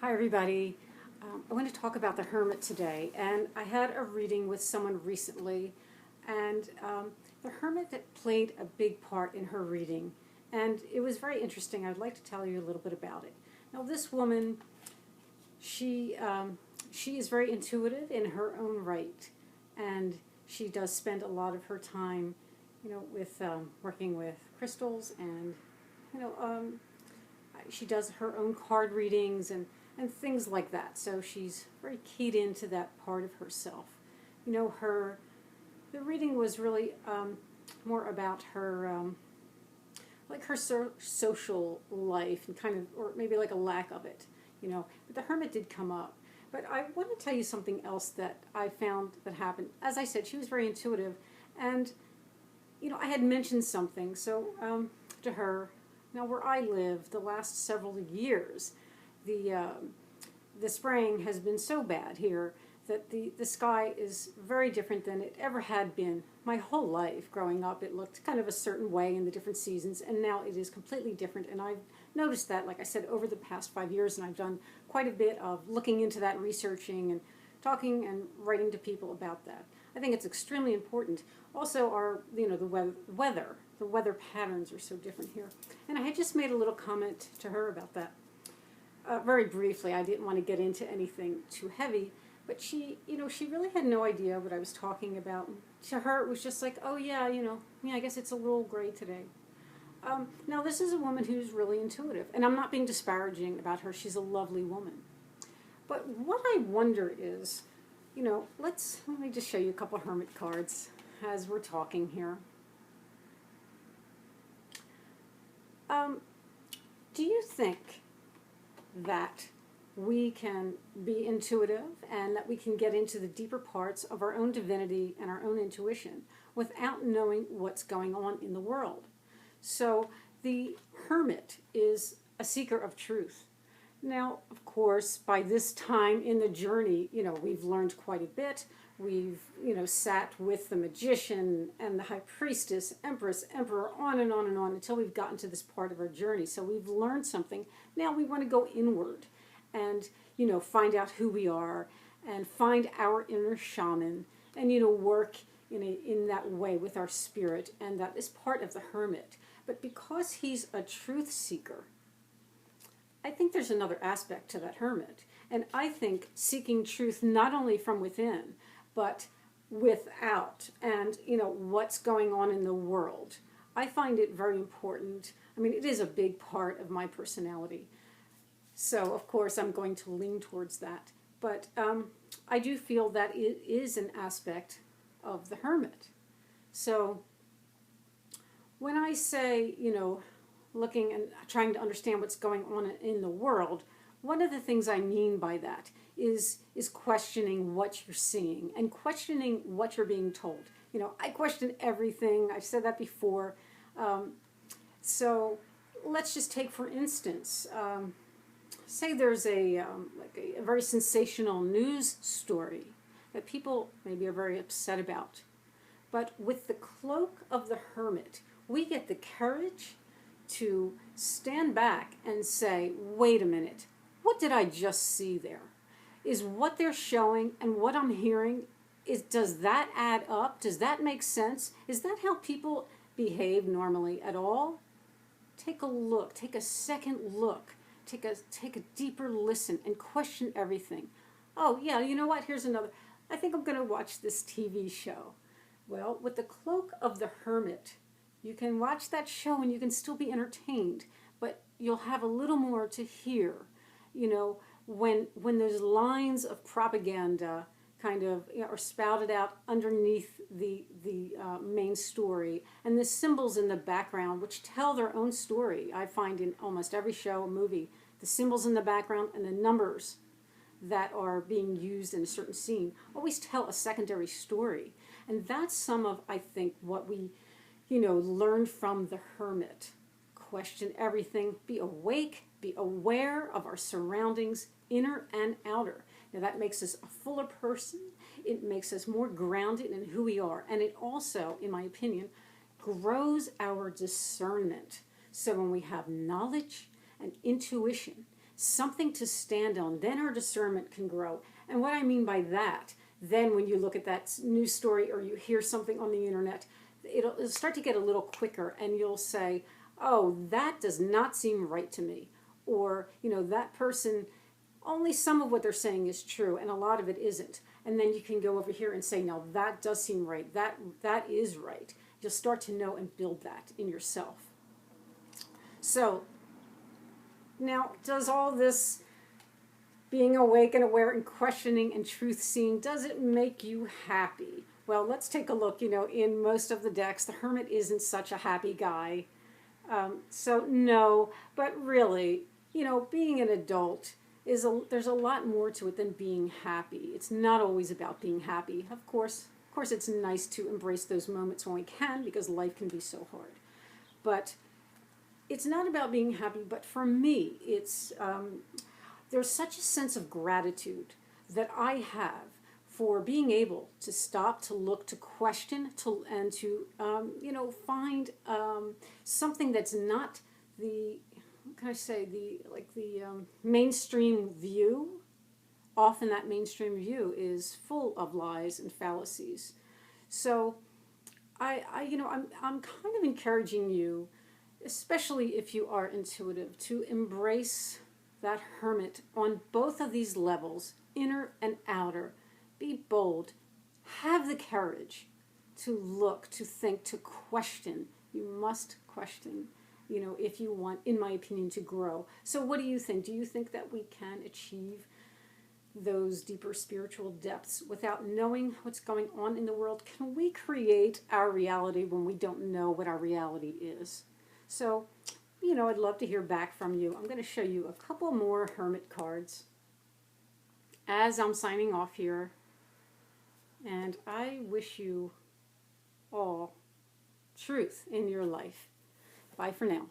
Hi everybody. I want to talk about the Hermit today, and I had a reading with someone recently, and the Hermit that played a big part in her reading, and it was very interesting. I'd like to tell you a little bit about it. Now, this woman, she is very intuitive in her own right, and she does spend a lot of her time, with working with crystals, and you know, um, she does her own card readings and things like that. So she's very keyed into that part of herself. The reading was really more about her, like her social life and kind of, or maybe like a lack of it, But the Hermit did come up. But I want to tell you something else that I found that happened. As I said, she was very intuitive, and I had mentioned something to her. Now, where I live, the last several years, the spraying has been so bad here that the sky is very different than it ever had been. My whole life growing up, it looked kind of a certain way in the different seasons, and now it is completely different. And I've noticed that, like I said, over the past 5 years, and I've done quite a bit of looking into that, researching and talking and writing to people about that. I think it's extremely important. Also, the weather patterns are so different here. And I had just made a little comment to her about that. Very briefly, I didn't want to get into anything too heavy, but she really had no idea what I was talking about. To her, it was just like, oh yeah, I guess it's a little gray today. Now, this is a woman who's really intuitive, and I'm not being disparaging about her. She's a lovely woman. But what I wonder is, let me just show you a couple of Hermit cards as we're talking here. Do you think that we can be intuitive and that we can get into the deeper parts of our own divinity and our own intuition without knowing what's going on in the world? So the Hermit is a seeker of truth. Now, of course, by this time in the journey, we've learned quite a bit. We've, sat with the magician and the high priestess, empress, emperor, on and on and on until we've gotten to this part of our journey. So we've learned something. Now we want to go inward and, find out who we are and find our inner shaman and, work in that way with our spirit. And that is part of the Hermit. But because he's a truth seeker, I think there's another aspect to that Hermit. And I think seeking truth not only from within, but without, and what's going on in the world. I find it very important. I mean, it is a big part of my personality. So, of course, I'm going to lean towards that. But I do feel that it is an aspect of the Hermit. So, when I say, looking and trying to understand what's going on in the world, one of the things I mean by that is questioning what you're seeing and questioning what you're being told. I question everything. I've said that before. So let's just take, for instance, say there's a very sensational news story that people maybe are very upset about. But with the cloak of the Hermit, we get the courage to stand back and say, wait a minute, what did I just see there? Is what they're showing and what I'm hearing, does that add up? Does that make sense? Is that how people behave normally at all? Take a look, take a second look, take a deeper listen and question everything. Oh yeah, you know what? Here's another. I think I'm going to watch this TV show. Well, with the cloak of the Hermit, you can watch that show and you can still be entertained, but you'll have a little more to hear. When there's lines of propaganda kind of are spouted out underneath the main story, and the symbols in the background which tell their own story. I find in almost every show, movie, the symbols in the background and the numbers that are being used in a certain scene always tell a secondary story. And that's some of, I think, what we learn from the Hermit. Question everything, be awake, be aware of our surroundings, inner and outer. Now that makes us a fuller person, it makes us more grounded in who we are, and it also, in my opinion, grows our discernment. So when we have knowledge and intuition, something to stand on, then our discernment can grow. And what I mean by that, then when you look at that news story or you hear something on the internet, it'll start to get a little quicker, and you'll say, oh, that does not seem right to me. Or, that person, only some of what they're saying is true, and a lot of it isn't. And then you can go over here and say, now that does seem right. That is right. You'll start to know and build that in yourself. So, now, does all this being awake and aware and questioning and truth seeing, does it make you happy? Well, let's take a look. In most of the decks, the Hermit isn't such a happy guy. So no, but really, being an adult there's a lot more to it than being happy. It's not always about being happy. Of course, it's nice to embrace those moments when we can, because life can be so hard. But it's not about being happy. But for me, it's there's such a sense of gratitude that I have for being able to stop, to look, to question, and to find something that's not the, what can I say, the mainstream view. Often that mainstream view is full of lies and fallacies. So I'm kind of encouraging you, especially if you are intuitive, to embrace that Hermit on both of these levels, inner and outer. Be bold. Have the courage to look, to think, to question. You must question, if you want, in my opinion, to grow. So what do you think? Do you think that we can achieve those deeper spiritual depths without knowing what's going on in the world? Can we create our reality when we don't know what our reality is? So, I'd love to hear back from you. I'm going to show you a couple more Hermit cards as I'm signing off here. And I wish you all truth in your life. Bye for now.